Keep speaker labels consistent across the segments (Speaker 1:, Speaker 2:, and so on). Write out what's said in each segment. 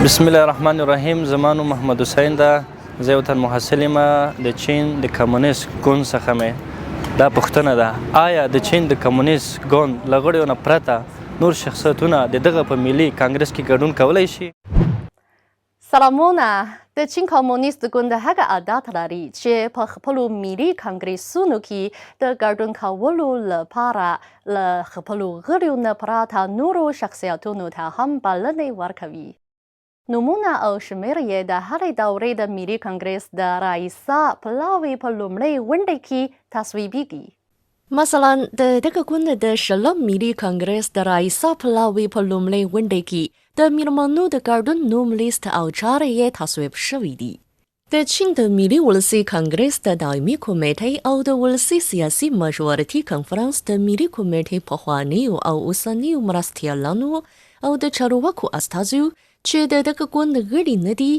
Speaker 1: بسم الله الرحمن الرحیم. زمانو محمد حسین ده. زه یو تن محصل یم د چین د کمونېست ګوند څخه مې دا پوښتنه ده، آیا د چین د کمونېست ګوند له غړیو نه پرته نور شخصیتونه د دغه په ملي کانګرېس کې ګډون کولی شي؟
Speaker 2: سلامونه. د چین کمونېست ګوند هغه عادت لري چې په خپلو ملي کانګرېسونو کې د ګډون کولو لپاره له خپلو غړیو نه پرته نورو شخصیتونو ته هم بلنې ورکوي. نومونه او شمېر یې د هرې دورې د ملي کانګرېس د رئیسا پلاوي په لومړۍ غونډه کې تصویبیږي. مثلا د دغه ګوند د شلم ملي کانګرېس د رئیسا پلاوي په لومړۍ غونډه کې د میرمنو د ګډون نوم لیست او چارې یې تصویب شوي دي. د چین د ملي ولسي کانګرېس د دایمي کمیټې او د ولسي سیاسي مشورتي کنفرانس د ملي کمیټې پخوانیو او اوسنیو مرستیالانو او د چارواکو استازیو چې د دغه ګوند غړي نه دي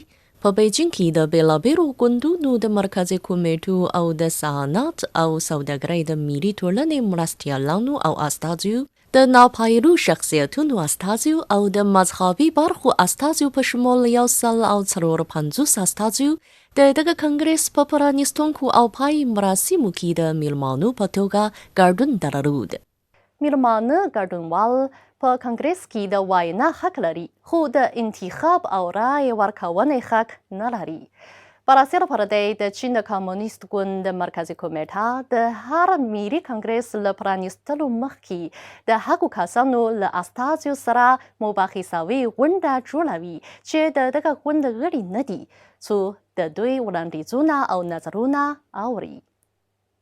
Speaker 2: په بیجینګ کې د بیلابیلو ګوندونو د مرکزي کمیټو او د صنعت او سوداګرۍ د ملي ټولنې مرستیالانو او استازیو د ناپایلو شخصیتونو استازیو او د مذهبي برخو استازیو په شمول 150 استازیو د دغه کانګرېس په پرانیستونکو او پای مراسمو کې د میلمانو په توګه ګډون درلود. میلمانه ګډونوال په کانګرېس کې د وینا حق لري، خو د انتخاب او رای ورکونې حق نه لري. براسر پرته د چین د کمونېست ګوند د مرکزي کمیټه د هر ملي کانګرېس له پرانیستلو مخکې د هغو کسانو له استازیو سره مباحثوي غونډه جوړوي چې د دغه ګوند غړي نه دي، څو د دوی وړاندیزونه او نظرونه اوري.